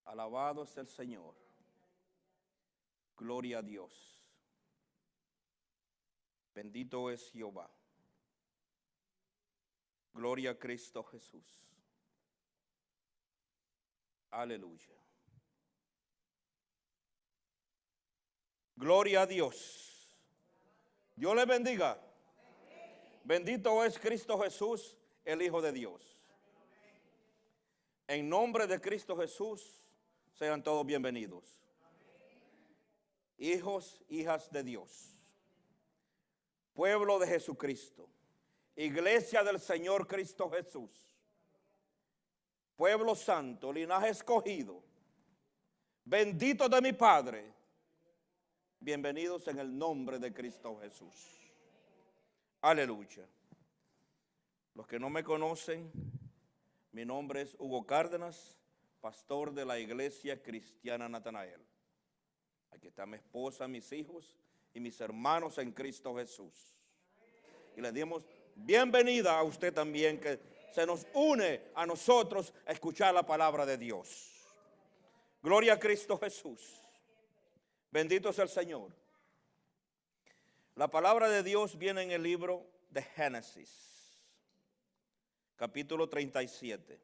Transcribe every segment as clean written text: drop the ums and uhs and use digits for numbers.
Alabado es el Señor. Gloria a Dios. Bendito es Jehová. Gloria a Cristo Jesús. Aleluya. Gloria a Dios. Dios le bendiga. Bendito es Cristo Jesús, el Hijo de Dios. En nombre de Cristo Jesús, sean todos bienvenidos. Hijos, hijas de Dios. Pueblo de Jesucristo. Iglesia del Señor Cristo Jesús. Pueblo santo, linaje escogido. Bendito de mi Padre. Bienvenidos en el nombre de Cristo Jesús. Aleluya. Los que no me conocen, mi nombre es Hugo Cárdenas, pastor de la Iglesia Cristiana Natanael. Aquí está mi esposa, mis hijos y mis hermanos en Cristo Jesús. Y le dimos bienvenida a usted también, que se nos une a nosotros a escuchar la palabra de Dios. Gloria a Cristo Jesús. Bendito es el Señor. La palabra de Dios viene en el libro de Génesis, capítulo 37.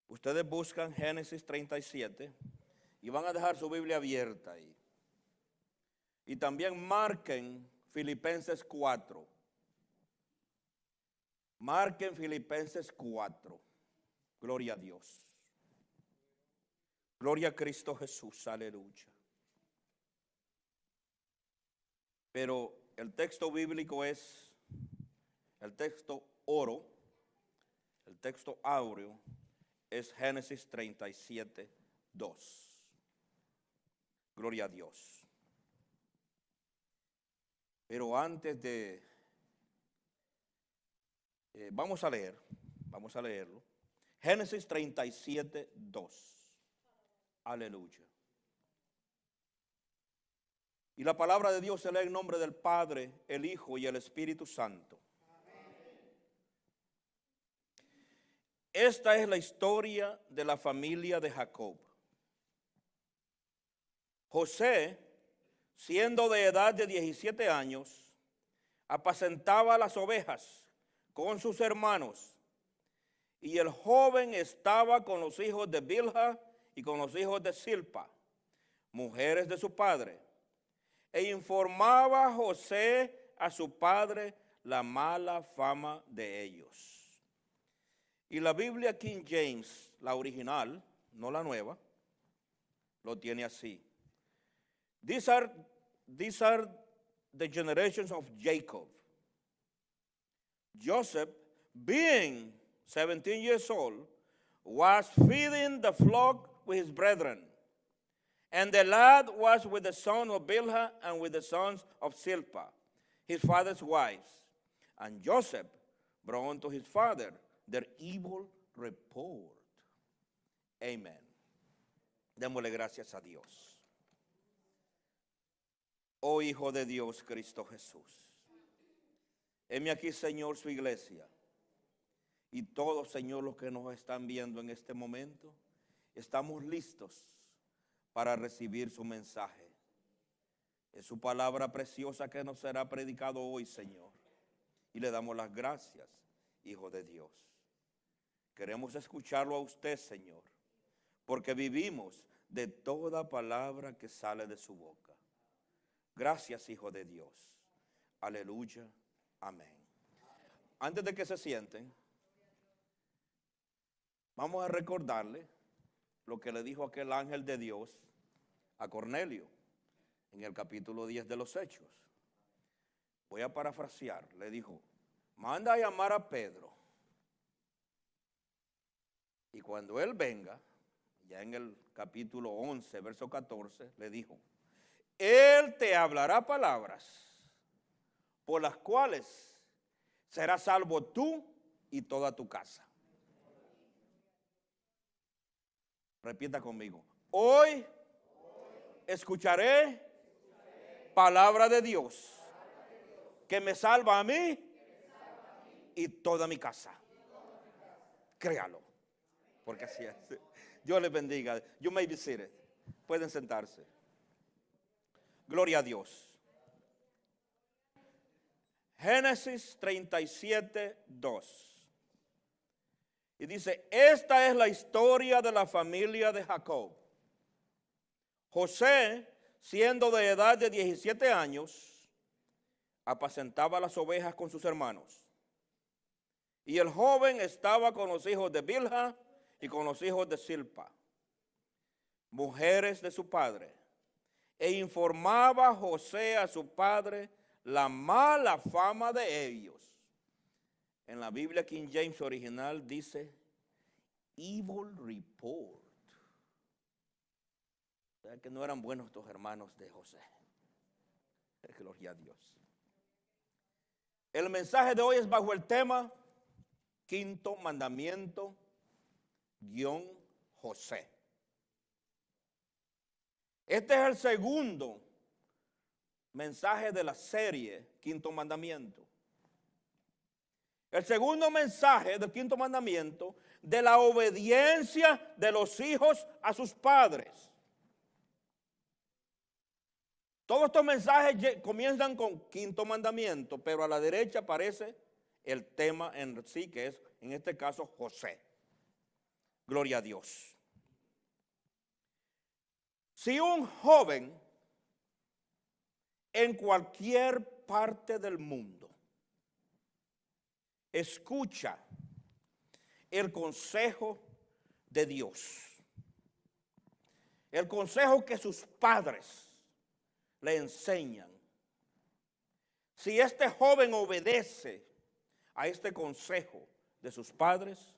Ustedes buscan Génesis 37 y van a dejar su Biblia abierta ahí. Y también marquen Filipenses 4. Marquen Filipenses 4. Gloria a Dios. Gloria a Cristo Jesús. Aleluya. Pero el texto bíblico es el texto oro, el texto áureo es Génesis 37, 2. Gloria a Dios. Pero antes de, vamos a leerlo. Génesis 37, 2. Aleluya. Y la palabra de Dios se lee en nombre del Padre, el Hijo y el Espíritu Santo. Esta es la historia de la familia de Jacob. José, siendo de edad de 17 años, apacentaba las ovejas con sus hermanos, y el joven estaba con los hijos de Bilha y con los hijos de Silpa, mujeres de su padre. E informaba a José a su padre la mala fama de ellos. Y la Biblia King James, la original, no la nueva, lo tiene así. These are the generations of Jacob. Joseph, being 17 years old, was feeding the flock with his brethren. And the lad was with the son of Bilhah and with the sons of Silpa, his father's wives. And Joseph brought unto his father their evil report. Amen. Démosle gracias a Dios. Oh Hijo de Dios, Cristo Jesús. Heme aquí, Señor, su iglesia. Y todos, Señor, los que nos están viendo en este momento, estamos listos para recibir su mensaje. Es su palabra preciosa que nos será predicado hoy, Señor. Y le damos las gracias, Hijo de Dios. Queremos escucharlo a usted, Señor, porque vivimos de toda palabra que sale de su boca. Gracias, Hijo de Dios. Aleluya. Amén. Antes de que se sienten, vamos a recordarle lo que le dijo aquel ángel de Dios a Cornelio en el capítulo 10 de los Hechos. Voy a parafrasear. Le dijo: manda a llamar a Pedro, y cuando él venga, ya en el capítulo 11, verso 14, le dijo: él te hablará palabras por las cuales serás salvo tú y toda tu casa. Repita conmigo: hoy escucharé palabra de Dios que me salva a mí y toda mi casa. Créalo. porque así es. Dios les bendiga. You may be seated. Pueden sentarse. Gloria a Dios. Génesis 37, 2. Y dice, esta es la historia de la familia de Jacob. José, siendo de edad de 17 años, apacentaba las ovejas con sus hermanos. Y el joven estaba con los hijos de Bilha y con los hijos de Silpa, mujeres de su padre. E informaba José a su padre la mala fama de ellos. En la Biblia King James original dice, evil report. O sea, que no eran buenos estos hermanos de José. Gloria a Dios. El mensaje de hoy es bajo el tema quinto mandamiento, José. Este es el segundo mensaje de la serie Quinto Mandamiento. El segundo mensaje del quinto mandamiento de la obediencia de los hijos a sus padres. Todos estos mensajes comienzan con quinto mandamiento, pero a la derecha aparece el tema en sí, que es en este caso José. Gloria a Dios. Si un joven en cualquier parte del mundo escucha el consejo de Dios, el consejo que sus padres le enseñan, si este joven obedece a este consejo de sus padres,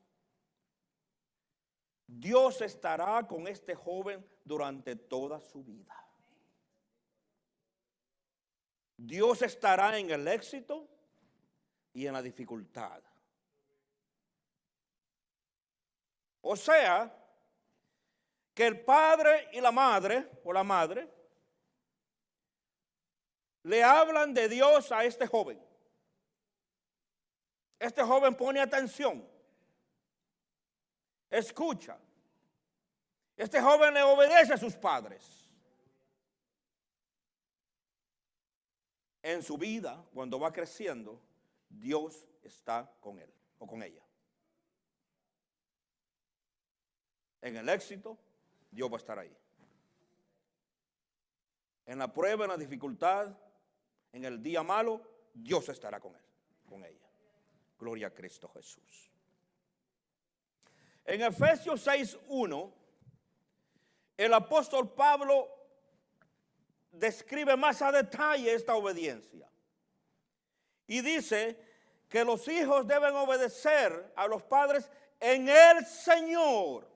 Dios estará con este joven durante toda su vida. Dios estará en el éxito y en la dificultad. O sea, que el padre y la madre, o la madre, le hablan de Dios a este joven. Este joven pone atención, escucha. Este joven le obedece a sus padres. En su vida, cuando va creciendo, Dios está con él o con ella. En el éxito, Dios va a estar ahí. En la prueba, en la dificultad, en el día malo, Dios estará con él, con ella. Gloria a Cristo Jesús. En Efesios 6:1, el apóstol Pablo describe más a detalle esta obediencia. Y dice que los hijos deben obedecer a los padres en el Señor.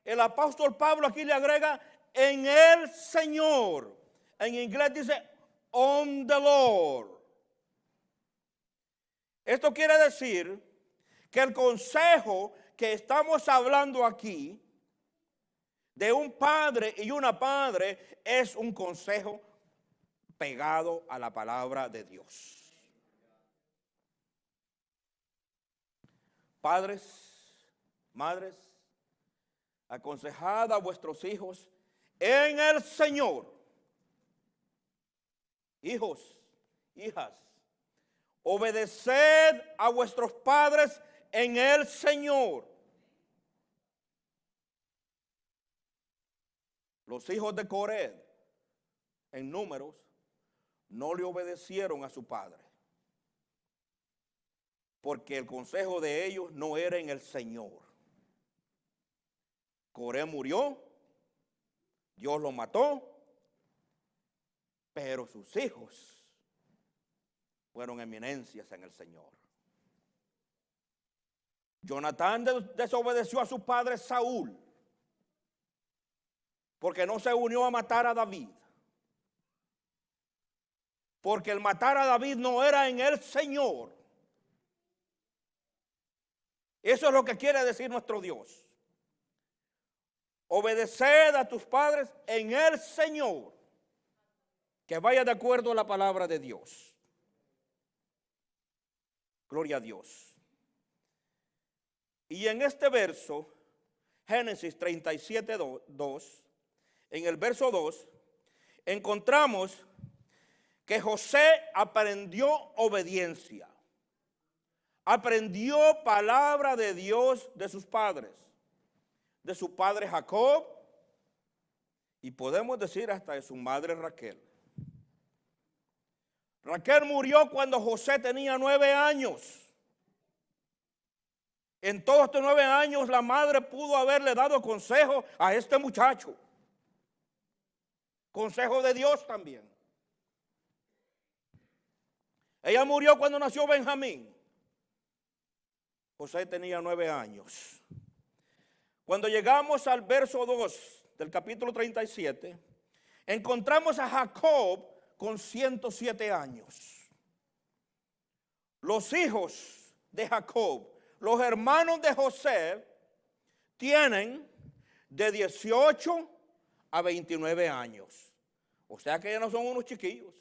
El apóstol Pablo aquí le agrega en el Señor. En inglés dice on the Lord. Esto quiere decir que el consejo que estamos hablando aquí de un padre y una madre es un consejo pegado a la palabra de Dios. Padres, madres, aconsejad a vuestros hijos en el Señor. Hijos, hijas, obedeced a vuestros padres en el Señor. Los hijos de Cored, en Números, no le obedecieron a su padre, porque el consejo de ellos no era en el Señor. Coré murió, Dios lo mató, pero sus hijos fueron eminencias en el Señor. Jonatán desobedeció a su padre Saúl, porque no se unió a matar a David. Porque el matar a David no era en el Señor. Eso es lo que quiere decir nuestro Dios. Obedeced a tus padres en el Señor, que vaya de acuerdo a la palabra de Dios. Gloria a Dios. Y en este verso Génesis 37, 2, en el verso 2, encontramos que José aprendió obediencia. Aprendió palabra de Dios de sus padres, de su padre Jacob, y podemos decir hasta de su madre Raquel. Raquel murió cuando José tenía 9 años. En todos estos 9 años la madre pudo haberle dado consejo a este muchacho. Consejo de Dios también. Ella murió cuando nació Benjamín. José tenía 9 años. Cuando llegamos al verso 2 del capítulo 37, encontramos a Jacob con 107 años. Los hijos de Jacob, los hermanos de José, tienen de 18 a 29 años. O sea que ya no son unos chiquillos.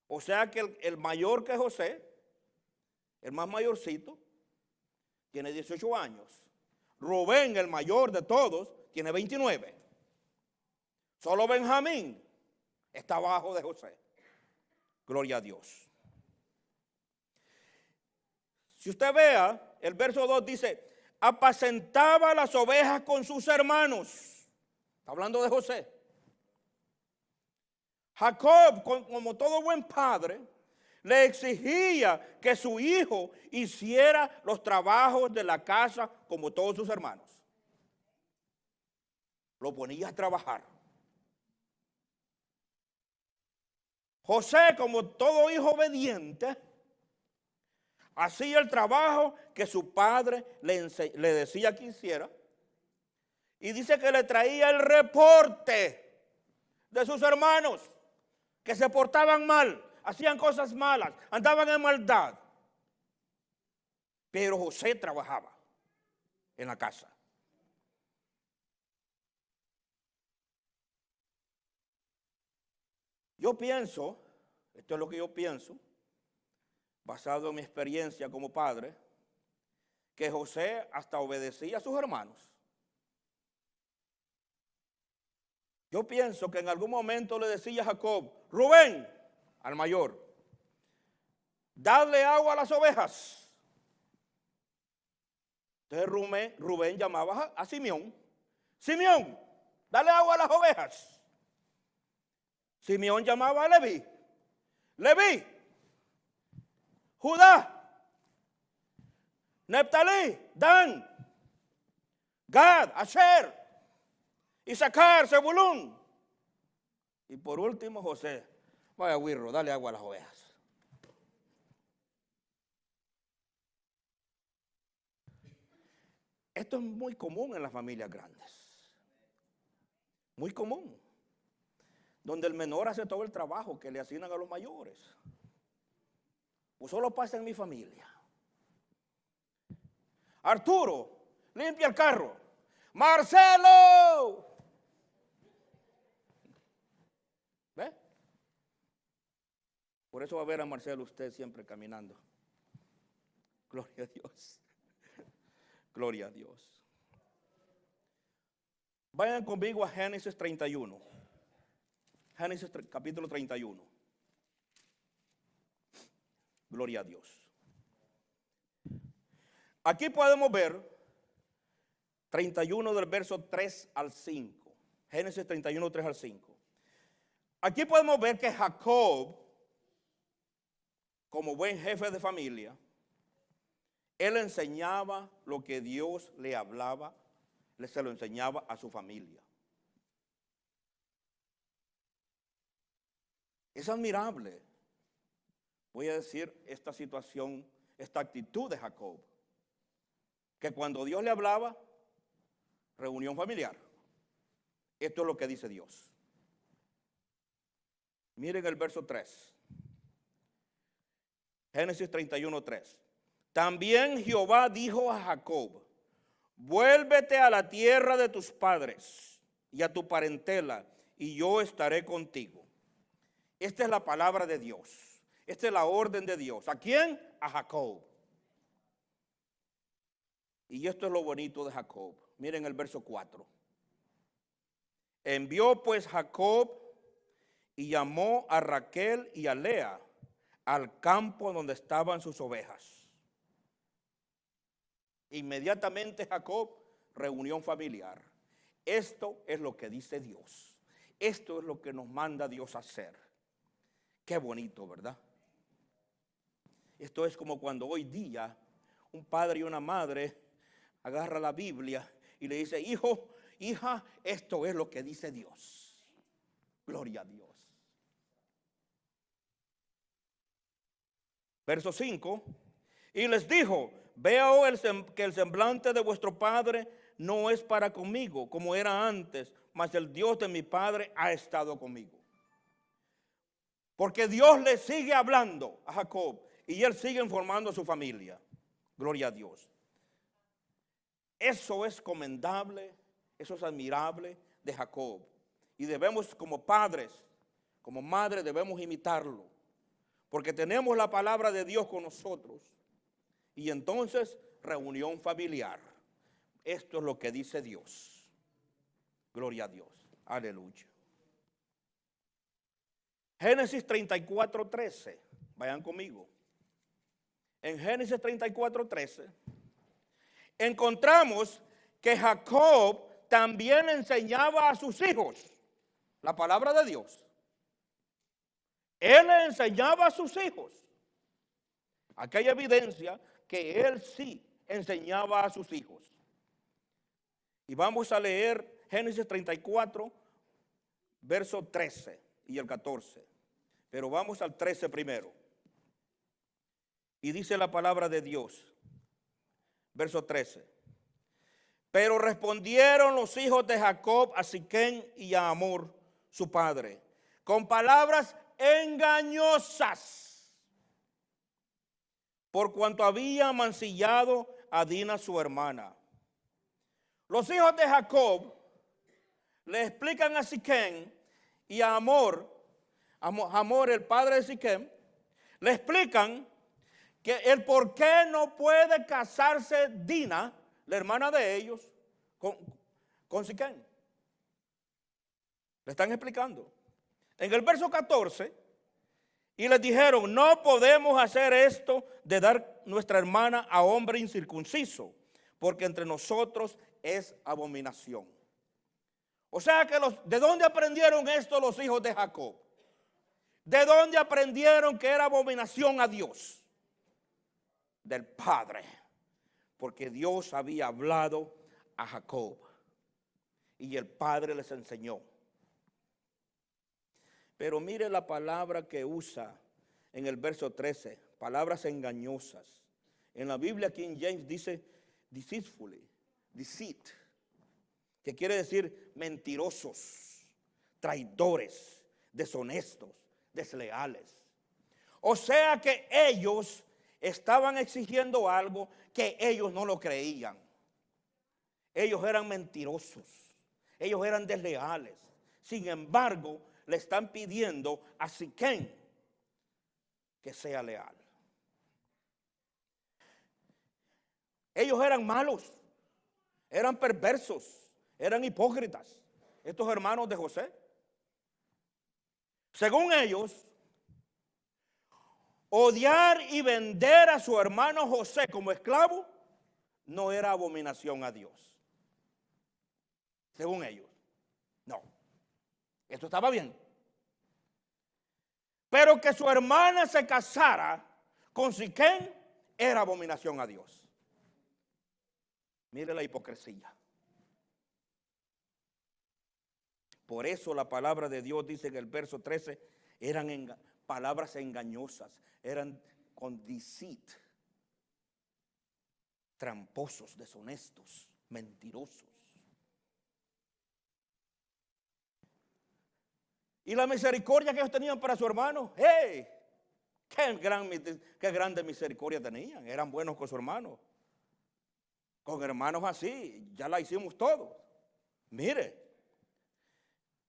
O sea que el mayor que José, el más mayorcito, tiene 18 años. Rubén, el mayor de todos, tiene 29. Solo Benjamín está abajo de José. Gloria a Dios. Si usted vea, el verso 2 dice, apacentaba las ovejas con sus hermanos. Está hablando de José. Jacob, como todo buen padre, le exigía que su hijo hiciera los trabajos de la casa como todos sus hermanos. Lo ponía a trabajar. José, como todo hijo obediente, hacía el trabajo que su padre le decía que hiciera. Y dice que le traía el reporte de sus hermanos que se portaban mal, hacían cosas malas, andaban en maldad. Pero José trabajaba en la casa. Yo pienso, esto es lo que yo pienso, basado en mi experiencia como padre, que José hasta obedecía a sus hermanos. Yo pienso que en algún momento le decía a Jacob, Rubén, al mayor, dadle agua a las ovejas. Entonces Rubén llamaba a Simeón, Simeón, dale agua a las ovejas. Simeón llamaba a Leví, Leví, Judá, Neftalí, Dan, Gad, Asher, Isaacar, Zebulún. Y por último José, vaya Wirro, dale agua a las ovejas. Esto es muy común en las familias grandes. Muy común. Donde el menor hace todo el trabajo que le asignan a los mayores. Pues solo pasa en mi familia. Arturo, limpia el carro. Marcelo. ¿Ve? Por eso va a ver a Marcelo usted siempre caminando. Gloria a Dios. Gloria a Dios. Vayan conmigo a Génesis 31. Génesis capítulo 31. Gloria a Dios. Aquí podemos ver 31 del verso 3 al 5. Génesis 31, 3 al 5. Aquí podemos ver que Jacob, como buen jefe de familia, él enseñaba lo que Dios le hablaba, se lo enseñaba a su familia. Es admirable, voy a decir, esta situación, esta actitud de Jacob, que cuando Dios le hablaba, reunión familiar. Esto es lo que dice Dios. Miren el verso 3. Génesis 31, 3. También Jehová dijo a Jacob, vuélvete a la tierra de tus padres y a tu parentela, y yo estaré contigo. Esta es la palabra de Dios. Esta es la orden de Dios. ¿A quién? A Jacob. Y esto es lo bonito de Jacob. Miren el verso 4. Envió pues Jacob y llamó a Raquel y a Lea al campo donde estaban sus ovejas. Inmediatamente Jacob, reunión familiar. Esto es lo que dice Dios. Esto es lo que nos manda Dios a hacer. Qué bonito, ¿verdad? Esto es como cuando hoy día un padre y una madre agarra la Biblia y le dice, hijo, hija, esto es lo que dice Dios. Gloria a Dios. Verso 5. Y les dijo, veo que el semblante de vuestro padre no es para conmigo, como era antes, mas el Dios de mi padre ha estado conmigo. Porque Dios le sigue hablando a Jacob y él sigue informando a su familia. Gloria a Dios. Eso es comendable, eso es admirable de Jacob. Y debemos como padres, como madres, debemos imitarlo. Porque tenemos la palabra de Dios con nosotros. Y entonces, reunión familiar. Esto es lo que dice Dios. Gloria a Dios. Aleluya. Génesis 34:13. Vayan conmigo. En Génesis 34:13 encontramos que Jacob también enseñaba a sus hijos la palabra de Dios. Él le enseñaba a sus hijos. Aquí hay evidencia que él sí enseñaba a sus hijos. Y vamos a leer Génesis 34, verso 13 y el 14. Pero vamos al 13 primero. Y dice la palabra de Dios, verso 13. Pero respondieron los hijos de Jacob a Siquem y a Hamor, su padre, con palabras engañosas, por cuanto había mancillado a Dina su hermana. Los hijos de Jacob le explican a Siquem y a Hamor, el padre de Siquem, le explican que el por qué no puede casarse Dina, la hermana de ellos, con Siquem. Le están explicando. En el verso 14, y les dijeron, no podemos hacer esto de dar nuestra hermana a hombre incircunciso, porque entre nosotros es abominación. O sea que ¿de dónde aprendieron esto los hijos de Jacob? ¿De dónde aprendieron que era abominación a Dios? Del Padre, porque Dios había hablado a Jacob y el Padre les enseñó. Pero mire la palabra que usa en el verso 13, palabras engañosas. En la Biblia King James dice deceitfully, deceit, que quiere decir mentirosos, traidores, deshonestos, desleales. O sea que ellos estaban exigiendo algo que ellos no lo creían. Ellos eran mentirosos, ellos eran desleales. Sin embargo, le están pidiendo a Siquem que sea leal. Ellos eran malos, eran perversos, eran hipócritas, estos hermanos de José. Según ellos, odiar y vender a su hermano José como esclavo no era abominación a Dios. Según ellos, no. Esto estaba bien. Pero que su hermana se casara con Siquem era abominación a Dios. Mire la hipocresía. Por eso la palabra de Dios dice en el verso 13, eran palabras engañosas, eran con deceit, tramposos, deshonestos, mentirosos. Y la misericordia que ellos tenían para su hermano, ¡hey! Qué grande misericordia tenían, eran buenos con su hermano. Con hermanos así, ya la hicimos todos. Mire,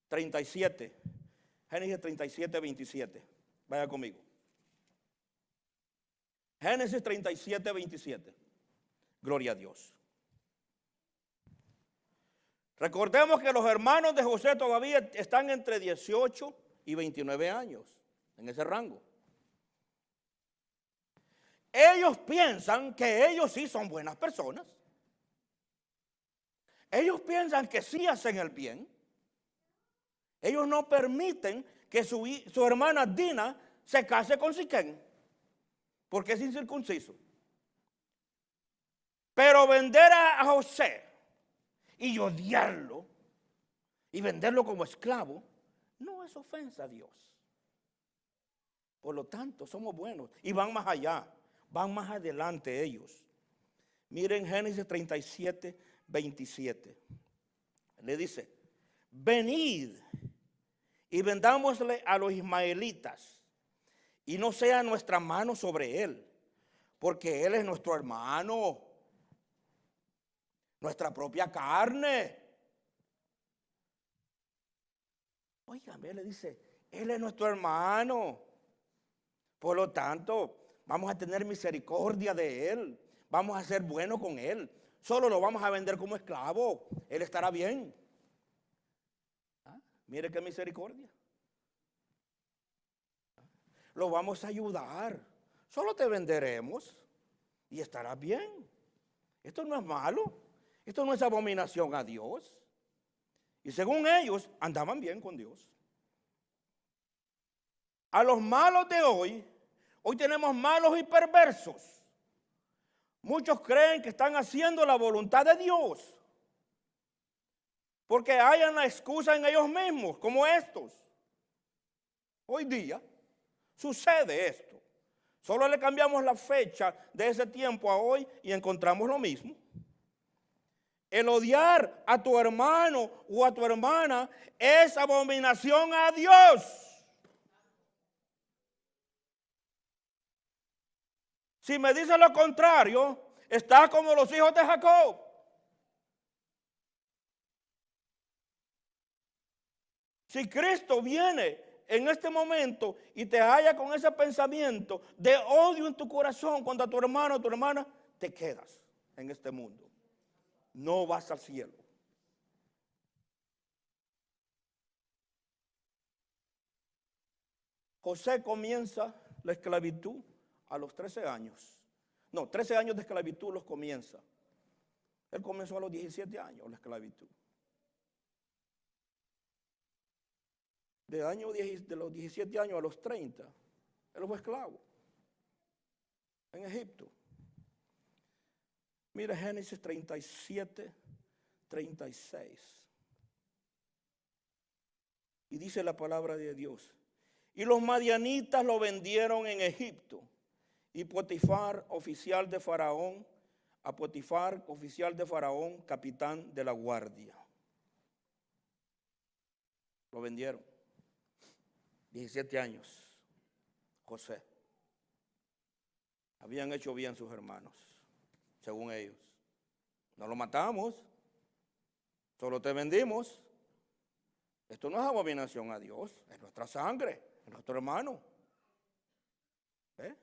37, Génesis 37, 27. Vaya conmigo. Génesis 37, 27. Gloria a Dios. Recordemos que los hermanos de José todavía están entre 18 y 29 años, en ese rango. Ellos piensan que ellos sí son buenas personas. Ellos piensan que sí hacen el bien. Ellos no permiten que su hermana Dina se case con Siquén, porque es incircunciso. Pero vender a José y odiarlo y venderlo como esclavo no es ofensa a Dios. Por lo tanto, somos buenos y van más allá, van más adelante ellos. Miren Génesis 37, 27. Le dice: venid y vendámosle a los ismaelitas, y no sea nuestra mano sobre él, porque él es nuestro hermano, nuestra propia carne. Óigame, le dice, él es nuestro hermano. Por lo tanto, vamos a tener misericordia de él. Vamos a ser buenos con él. Solo lo vamos a vender como esclavo. Él estará bien. ¿Ah? Mire qué misericordia. Lo vamos a ayudar. Solo te venderemos y estarás bien. Esto no es malo. Esto no es abominación a Dios. Y según ellos, andaban bien con Dios. A los malos de hoy tenemos malos y perversos. Muchos creen que están haciendo la voluntad de Dios, porque hayan la excusa en ellos mismos, como estos. Hoy día sucede esto. Solo le cambiamos la fecha de ese tiempo a hoy y encontramos lo mismo. El odiar a tu hermano o a tu hermana es abominación a Dios. Si me dice lo contrario, está como los hijos de Jacob. Si Cristo viene en este momento y te halla con ese pensamiento de odio en tu corazón contra tu hermano o tu hermana, te quedas en este mundo. No vas al cielo. José comienza la esclavitud a los 13 años. No, 13 años de esclavitud los comienza. Él comenzó a los 17 años la esclavitud. De los 17 años a los 30, él fue esclavo en Egipto. Mira Génesis 37, 36. Y dice la palabra de Dios: y los madianitas lo vendieron en Egipto. Y Potifar, oficial de Faraón, a Potifar, oficial de Faraón, capitán de la guardia. Lo vendieron. 17 años. José. Habían hecho bien sus hermanos, según ellos. No lo matamos, solo te vendimos. Esto no es abominación a Dios, es nuestra sangre, es nuestro hermano. ¿Eh?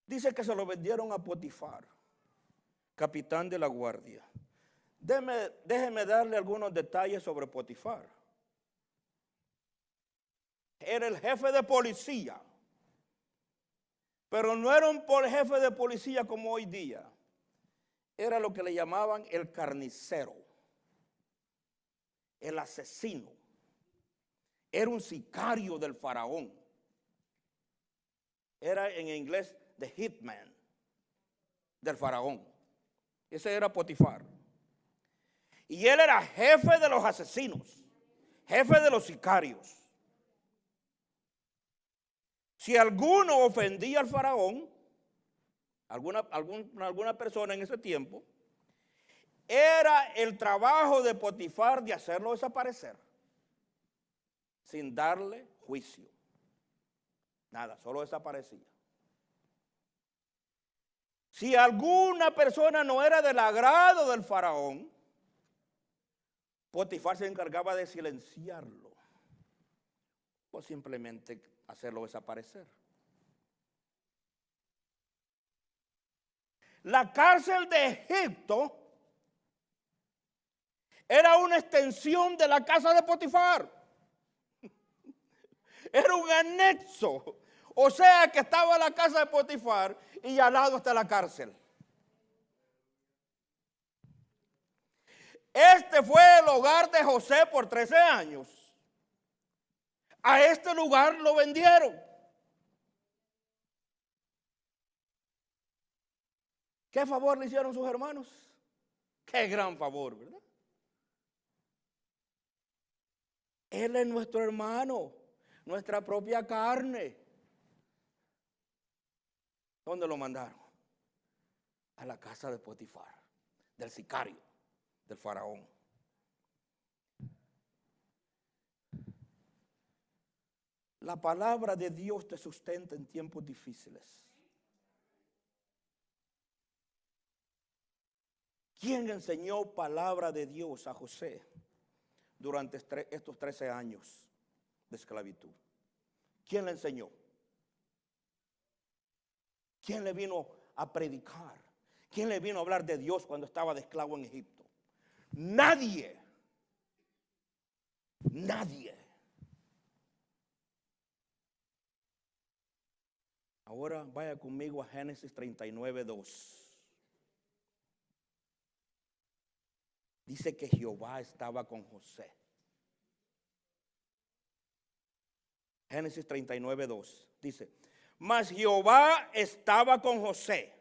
Dice que se lo vendieron a Potifar, capitán de la guardia. Déjeme darle algunos detalles sobre Potifar. Era el jefe de policía, pero no era un jefe de policía como hoy día. Era lo que le llamaban el carnicero, el asesino. Era un sicario del faraón. Era en inglés the hitman del faraón. Ese era Potifar. Y él era jefe de los asesinos, jefe de los sicarios. Si alguno ofendía al faraón, alguna persona en ese tiempo, era el trabajo de Potifar de hacerlo desaparecer sin darle juicio. Nada, solo desaparecía. Si alguna persona no era del agrado del faraón, Potifar se encargaba de silenciarlo o simplemente hacerlo desaparecer. La cárcel de Egipto Era una extensión de la casa de Potifar. Era un anexo. O sea que estaba la casa de Potifar y al lado está la cárcel. Este fue el hogar de José por 13 años. A este lugar lo vendieron. ¿Qué favor le hicieron sus hermanos? Qué gran favor, ¿verdad? Él es nuestro hermano, nuestra propia carne. ¿Dónde lo mandaron? A la casa de Potifar, del sicario, del faraón. La palabra de Dios te sustenta en tiempos difíciles. ¿Quién enseñó palabra de Dios a José durante estos 13 años de esclavitud? ¿Quién le enseñó? ¿Quién le vino a predicar? ¿Quién le vino a hablar de Dios cuando estaba de esclavo en Egipto? Nadie. Nadie. Ahora vaya conmigo a Génesis 39:2. Dice que Jehová estaba con José. Génesis 39:2 dice: mas Jehová estaba con José,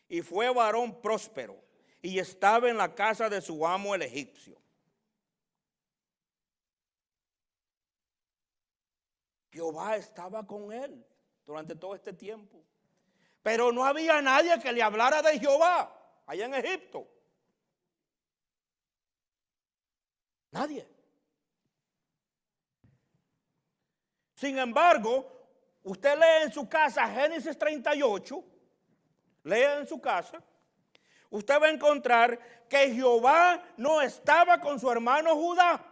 y fue varón próspero, y estaba en la casa de su amo el egipcio. Jehová estaba con él durante todo este tiempo. Pero no había nadie que le hablara de Jehová allá en Egipto. Nadie. Sin embargo, usted lee en su casa Génesis 38, lea en su casa, usted va a encontrar que Jehová no estaba con su hermano Judá.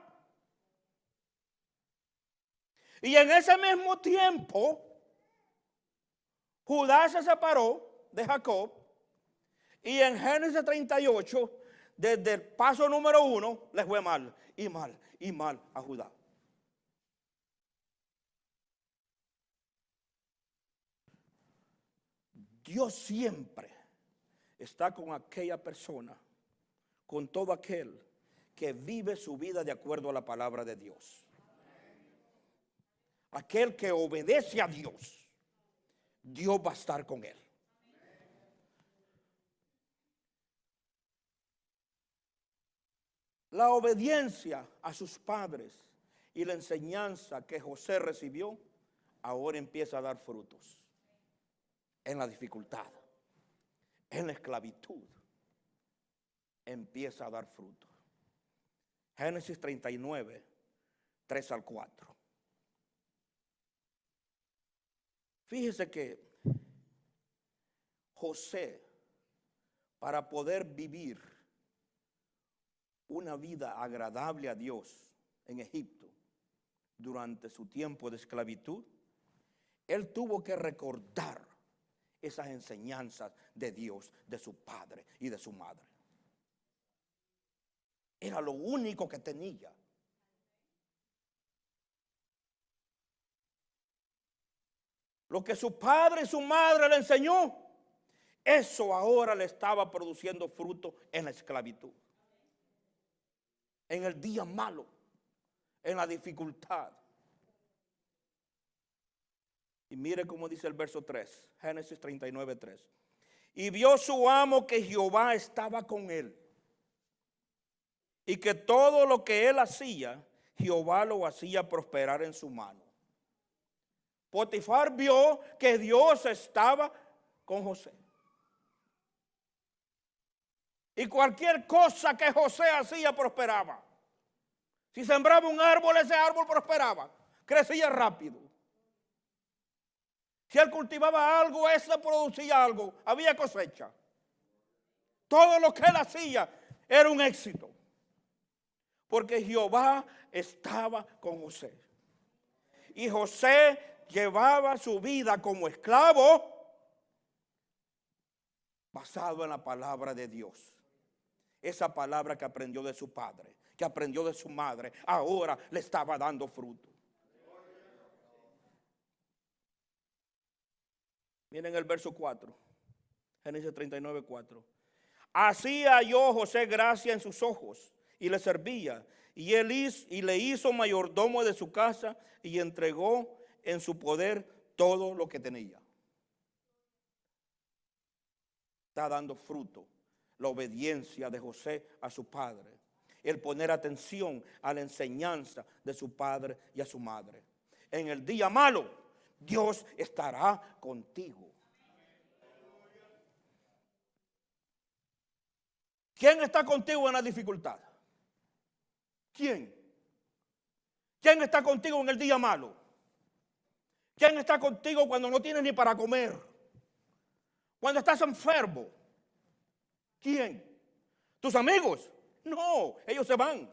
Y en ese mismo tiempo, Judá se separó de Jacob. Y en Génesis 38, desde el paso número 1, les fue mal, y mal, y mal a Judá. Dios siempre está con aquella persona, con todo aquel que vive su vida de acuerdo a la palabra de Dios. Aquel que obedece a Dios, Dios va a estar con él. La obediencia a sus padres y la enseñanza que José recibió, ahora empieza a dar frutos. En la dificultad, en la esclavitud, empieza a dar frutos. Génesis 39, 3 al 4. Fíjese que José, para poder vivir una vida agradable a Dios en Egipto durante su tiempo de esclavitud, él tuvo que recordar esas enseñanzas de Dios, de su padre y de su madre. Era lo único que tenía. Lo que su padre y su madre le enseñó, eso ahora le estaba produciendo fruto en la esclavitud. En el día malo, en la dificultad. Y mire cómo dice el verso 3, Génesis 39, 3. Y vio su amo que Jehová estaba con él, y que todo lo que él hacía, Jehová lo hacía prosperar en su mano. Potifar vio que Dios estaba con José. Y cualquier cosa que José hacía prosperaba. Si sembraba un árbol, ese árbol prosperaba, crecía rápido. Si él cultivaba algo, ese producía algo, había cosecha. Todo lo que él hacía era un éxito. Porque Jehová estaba con José. Y José llevaba su vida como esclavo basado en la palabra de Dios. esa palabra que aprendió de su padre, que aprendió de su madre, ahora le estaba dando fruto. Miren el verso 4, Génesis 39, 4. Así halló José gracia en sus ojos y le servía. Y le hizo mayordomo de su casa y entregó en su poder todo lo que tenía. Está dando fruto la obediencia de José a su padre, el poner atención a la enseñanza de su padre y a su madre. En el día malo, Dios estará contigo. ¿Quién está contigo en la dificultad? ¿Quién? ¿Quién está contigo en el día malo? ¿Quién está contigo cuando no tienes ni para comer? Cuando estás enfermo. ¿Quién? ¿Tus amigos? No, ellos se van.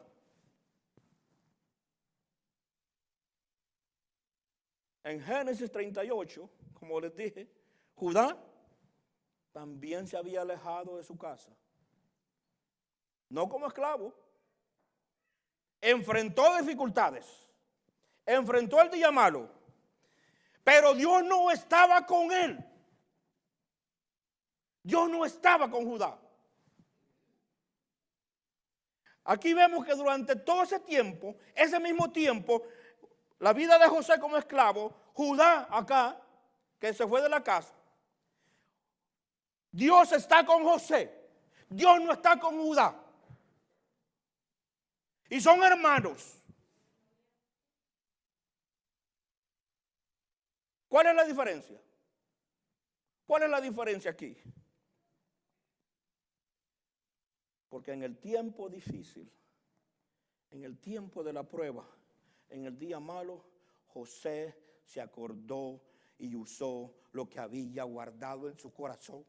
En Génesis 38, como les dije, Judá también se había alejado de su casa. No como esclavo. Enfrentó dificultades. Enfrentó el día malo. Pero Dios no estaba con él. Dios no estaba con Judá. Aquí vemos que durante todo ese mismo tiempo, la vida de José como esclavo, Judá acá, que se fue de la casa, Dios está con José, Dios no está con Judá. Y son hermanos. ¿Cuál es la diferencia? ¿Cuál es la diferencia aquí? Porque en el tiempo difícil, en el tiempo de la prueba, en el día malo, José se acordó y usó lo que había guardado en su corazón.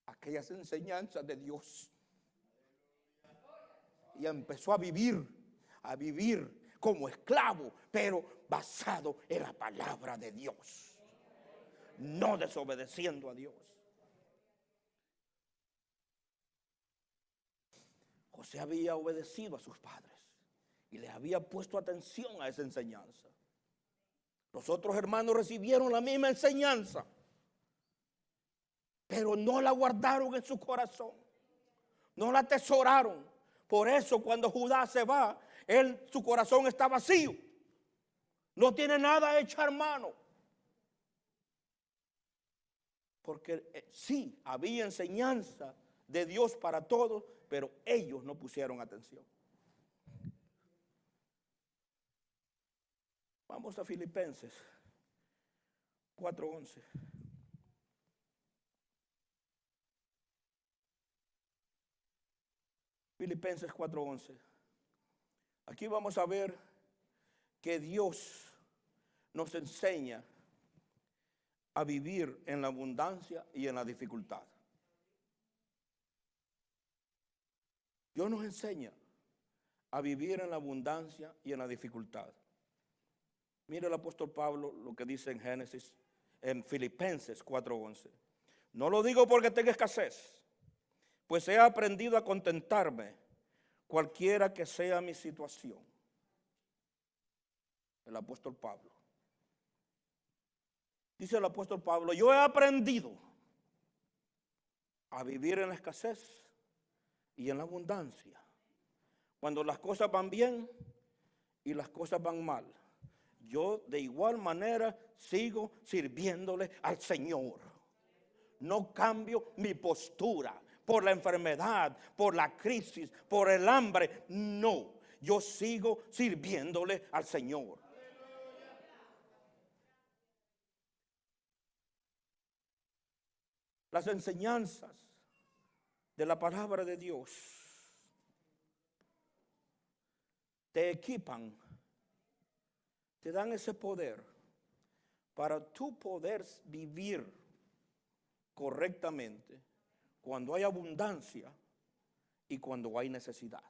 Aquellas enseñanzas de Dios. Y empezó a vivir como esclavo, pero basado en la palabra de Dios. No desobedeciendo a Dios. José había obedecido a sus padres y les había puesto atención a esa enseñanza. Los otros hermanos recibieron la misma enseñanza, pero no la guardaron en su corazón, no la atesoraron. Por eso cuando Judá se va, su corazón está vacío, no tiene nada a echar mano. Porque sí, había enseñanza de Dios para todos, pero ellos no pusieron atención. Vamos a Filipenses 4:11. Filipenses 4:11. Aquí vamos a ver que Dios nos enseña a vivir en la abundancia y en la dificultad. Dios nos enseña a vivir en la abundancia y en la dificultad. Mire el apóstol Pablo lo que dice en Filipenses 4:11. No lo digo porque tenga escasez, pues he aprendido a contentarme cualquiera que sea mi situación. El apóstol Pablo. Dice el apóstol Pablo, yo he aprendido a vivir en la escasez y en la abundancia. Cuando las cosas van bien y las cosas van mal, yo de igual manera sigo sirviéndole al Señor. No cambio mi postura por la enfermedad, por la crisis, por el hambre. No, yo sigo sirviéndole al Señor. Las enseñanzas de la palabra de Dios te equipan, te dan ese poder para tú poder vivir correctamente cuando hay abundancia y cuando hay necesidad.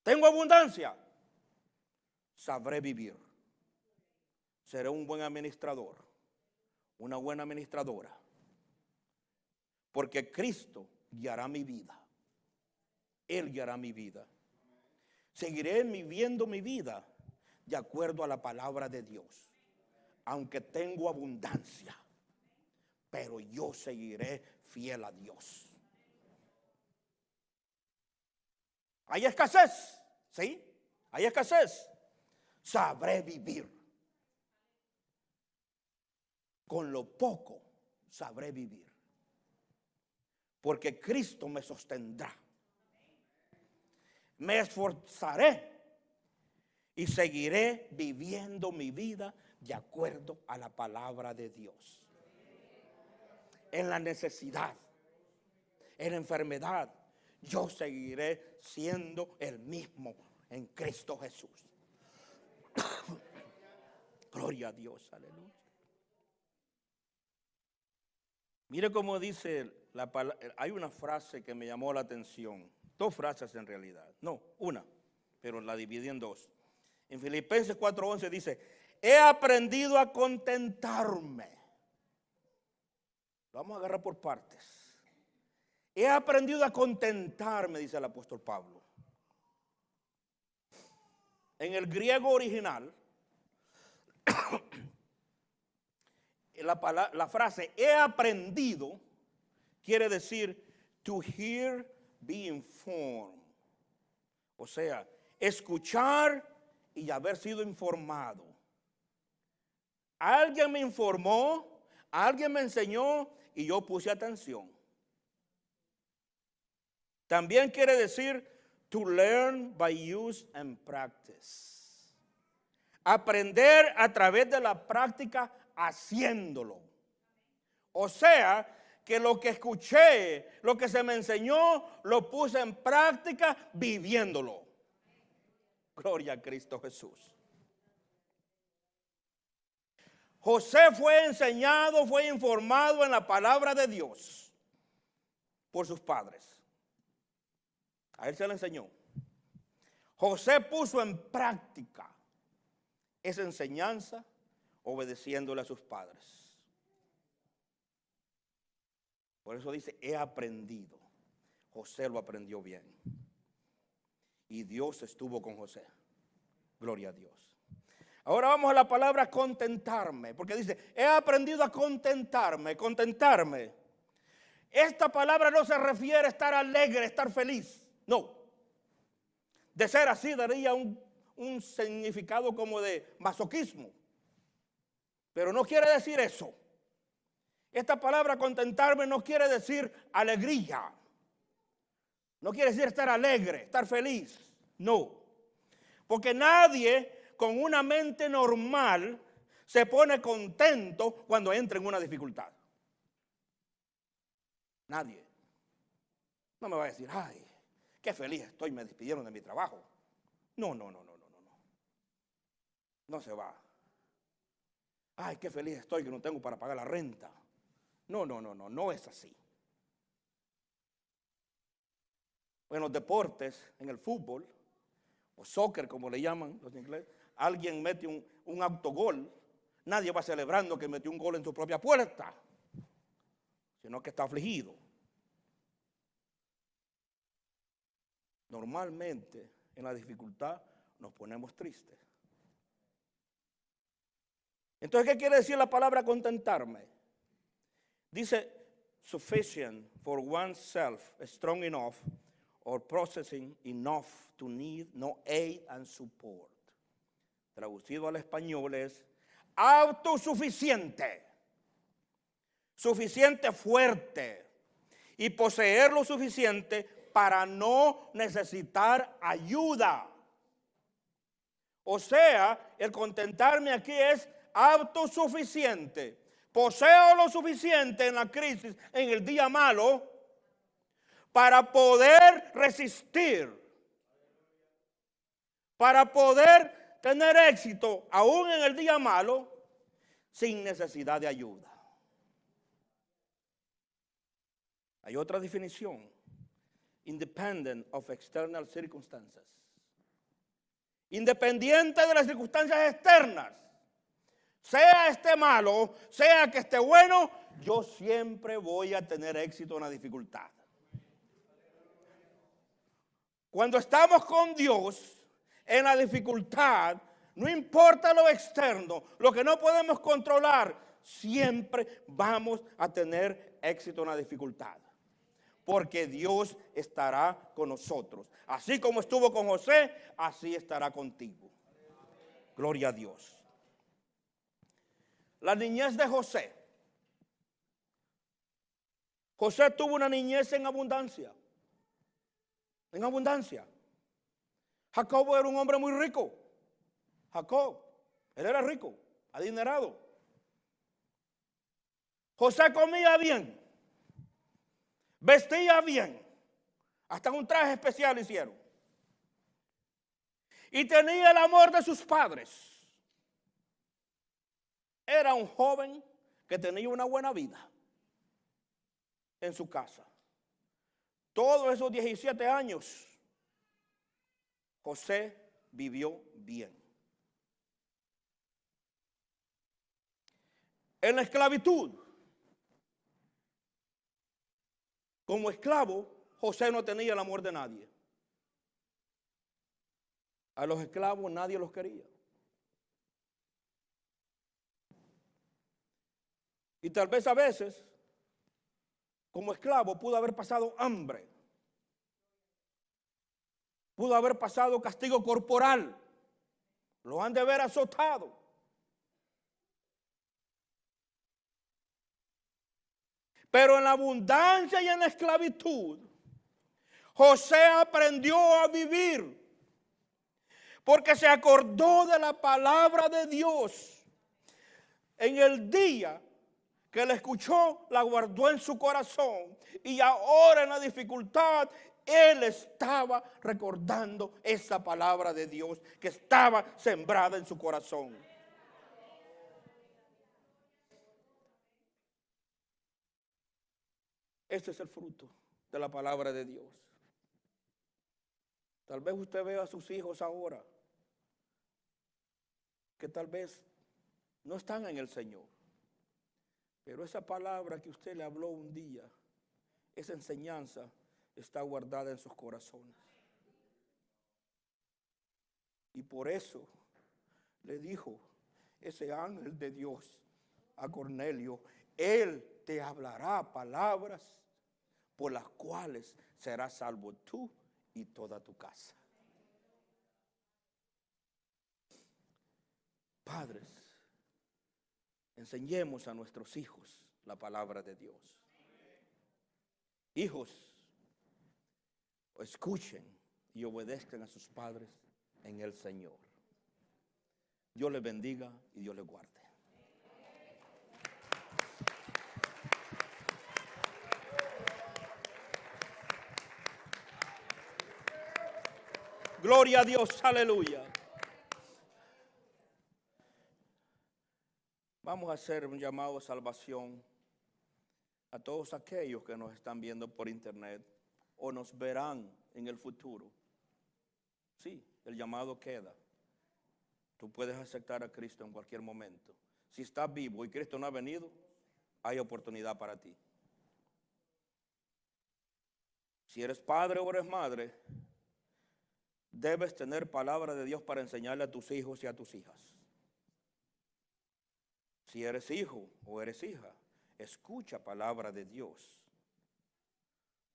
Tengo abundancia, sabré vivir. Seré un buen administrador, una buena administradora. porque Cristo guiará mi vida. Él guiará mi vida. Seguiré viviendo mi vida de acuerdo a la palabra de Dios. Aunque tengo abundancia, pero yo seguiré fiel a Dios. ¿Hay escasez? ¿Sí? ¿Hay escasez? Sabré vivir. Con lo poco sabré vivir. Porque Cristo me sostendrá. Me esforzaré y seguiré viviendo mi vida de acuerdo a la palabra de Dios. En la necesidad, en la enfermedad, yo seguiré siendo el mismo en Cristo Jesús. Gloria a Dios, aleluya. Mire cómo dice la palabra. Hay una frase que me llamó la atención. Dos frases en realidad. No, una, pero la dividí en dos. En Filipenses 4:11 dice: he aprendido a contentarme. Lo vamos a agarrar por partes. He aprendido a contentarme, dice el apóstol Pablo. En el griego original, la frase he aprendido quiere decir to hear, be informed. O sea, escuchar y haber sido informado. Alguien me informó, alguien me enseñó y yo puse atención. También quiere decir to learn by use and practice. Aprender a través de la práctica haciéndolo. O sea, que lo que escuché, lo que se me enseñó, lo puse en práctica viviéndolo. Gloria a Cristo Jesús. José fue enseñado, fue informado en la palabra de Dios por sus padres. A él se le enseñó. José puso en práctica esa enseñanza obedeciéndole a sus padres. Por eso dice, he aprendido. José lo aprendió bien. Y Dios estuvo con José. Gloria a Dios. Ahora vamos a la palabra contentarme, porque dice, he aprendido a contentarme, contentarme. Esta palabra no se refiere a estar alegre, estar feliz. No. De ser así daría un significado como de masoquismo. Pero no quiere decir eso. Esta palabra contentarme no quiere decir alegría. No quiere decir estar alegre, estar feliz. No. Porque nadie con una mente normal se pone contento cuando entra en una dificultad. Nadie. No me va a decir, ay, qué feliz estoy, me despidieron de mi trabajo. No. No se va. Ay, qué feliz estoy que no tengo para pagar la renta. No es así. En los deportes, en el fútbol, o soccer como le llaman los ingleses, alguien mete un autogol, nadie va celebrando que metió un gol en su propia puerta, sino que está afligido. Normalmente, en la dificultad, nos ponemos tristes. Entonces, ¿qué quiere decir la palabra contentarme? Dice, sufficient for oneself, strong enough, or processing enough to need no aid and support. Traducido al español es autosuficiente, suficiente fuerte y poseer lo suficiente para no necesitar ayuda. O sea, el contentarme aquí es autosuficiente. Poseo lo suficiente en la crisis, en el día malo, para poder resistir, para poder tener éxito aún en el día malo, sin necesidad de ayuda. Hay otra definición, independent of external circumstances. Independiente de las circunstancias externas. Sea esté malo, sea que esté bueno, yo siempre voy a tener éxito en la dificultad. Cuando estamos con Dios en la dificultad, no importa lo externo, lo que no podemos controlar, siempre vamos a tener éxito en la dificultad. Porque Dios estará con nosotros. Así como estuvo con José, así estará contigo. Gloria a Dios. La niñez de José. José tuvo una niñez en abundancia. En abundancia. Jacob era un hombre muy rico. Jacob, él era rico, adinerado. José comía bien, vestía bien, hasta un traje especial hicieron. Y tenía el amor de sus padres. Era un joven que tenía una buena vida en su casa. Todos esos 17 años, José vivió bien. En la esclavitud, como esclavo, José no tenía el amor de nadie. A los esclavos nadie los quería. Y tal vez a veces, como esclavo, pudo haber pasado hambre. Pudo haber pasado castigo corporal. Lo han de haber azotado. Pero en la abundancia y en la esclavitud, José aprendió a vivir. Porque se acordó de la palabra de Dios. En el día que la escuchó, la guardó en su corazón. Y ahora en la dificultad, él estaba recordando esa palabra de Dios que estaba sembrada en su corazón. Este es el fruto de la palabra de Dios. Tal vez usted vea a sus hijos ahora que tal vez no están en el Señor. Pero esa palabra que usted le habló un día, esa enseñanza está guardada en sus corazones. Y por eso le dijo ese ángel de Dios a Cornelio, él te hablará palabras por las cuales serás salvo tú y toda tu casa. Padres, enseñemos a nuestros hijos la palabra de Dios. Hijos, escuchen y obedezcan a sus padres en el Señor. Dios les bendiga y Dios les guarde. Gloria a Dios, aleluya. Vamos a hacer un llamado a salvación a todos aquellos que nos están viendo por internet o nos verán en el futuro. Sí, el llamado queda. Tú puedes aceptar a Cristo en cualquier momento. Si estás vivo y Cristo no ha venido, hay oportunidad para ti. Si eres padre o eres madre, debes tener palabra de Dios para enseñarle a tus hijos y a tus hijas. Si eres hijo o eres hija, escucha palabra de Dios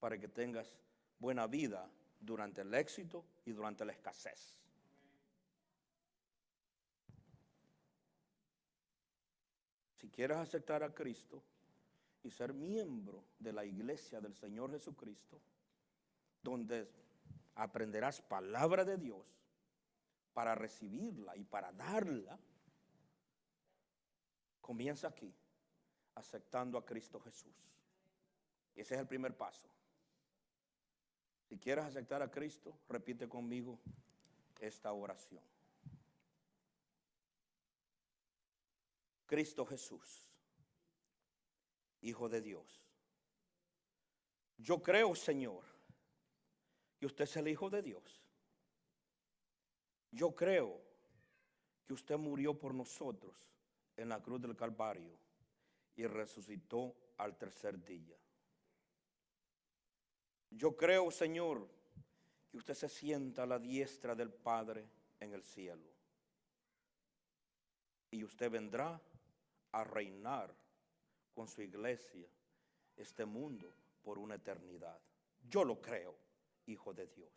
para que tengas buena vida durante el éxito y durante la escasez. Si quieres aceptar a Cristo y ser miembro de la iglesia del Señor Jesucristo, donde aprenderás palabra de Dios para recibirla y para darla, comienza aquí, aceptando a Cristo Jesús. Ese es el primer paso. Si quieres aceptar a Cristo, repite conmigo esta oración. Cristo Jesús, Hijo de Dios. Yo creo, Señor, que usted es el Hijo de Dios. Yo creo que usted murió por nosotros en la cruz del Calvario y resucitó al tercer día. Yo creo, Señor, que usted se sienta a la diestra del Padre en el cielo. Y usted vendrá a reinar con su iglesia este mundo por una eternidad. Yo lo creo, Hijo de Dios.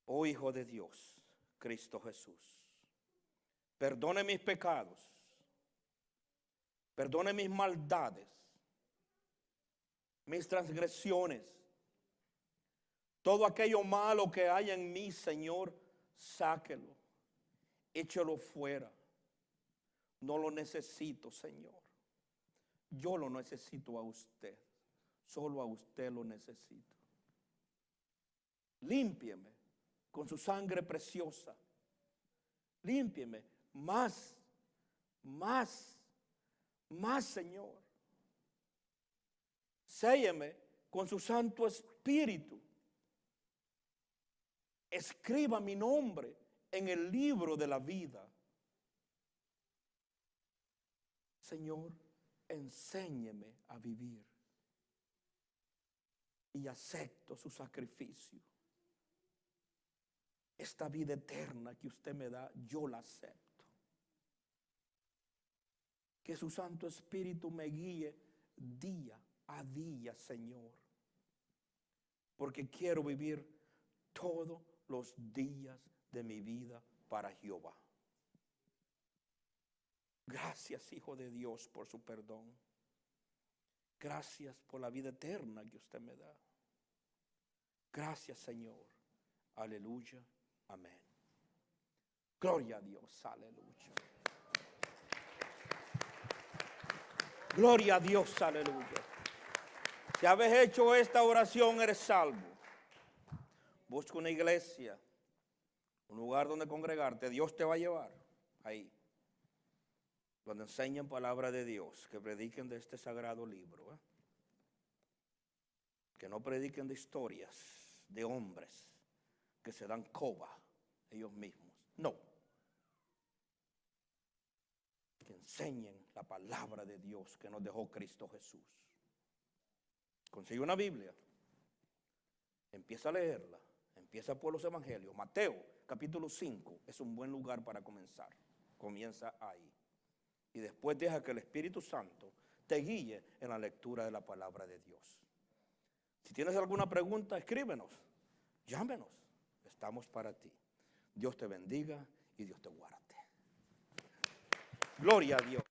Oh Hijo de Dios, Cristo Jesús, perdone mis pecados, perdone mis maldades, mis transgresiones, todo aquello malo que hay en mí, Señor, sáquelo, échelo fuera. No lo necesito, Señor. Yo lo necesito a usted. Solo a usted lo necesito. Límpieme con su sangre preciosa. Límpieme más, Señor. Sélleme con su Santo Espíritu. Escriba mi nombre en el libro de la vida. Señor, enséñeme a vivir. Y acepto su sacrificio. Esta vida eterna que usted me da, yo la acepto. Que su Santo Espíritu me guíe día a día, Señor. Porque quiero vivir todos los días de mi vida para Jehová. Gracias, Hijo de Dios, por su perdón. Gracias por la vida eterna que usted me da. Gracias, Señor. Aleluya. Amén. Gloria a Dios. Aleluya. Gloria a Dios. Aleluya. Si habéis hecho esta oración, eres salvo. Busca una iglesia, un lugar donde congregarte. Dios te va a llevar ahí, donde enseñan palabra de Dios, que prediquen de este sagrado libro, que no prediquen de historias de hombres que se dan coba ellos mismos. No, que enseñen la palabra de Dios que nos dejó Cristo Jesús. Consigue una Biblia, empieza a leerla, empieza por los evangelios. Mateo capítulo 5 es un buen lugar para comenzar. Comienza ahí. Y después deja que el Espíritu Santo te guíe en la lectura de la palabra de Dios. Si tienes alguna pregunta, escríbenos, llámenos. Estamos para ti. Dios te bendiga y Dios te guarde. Gloria a Dios.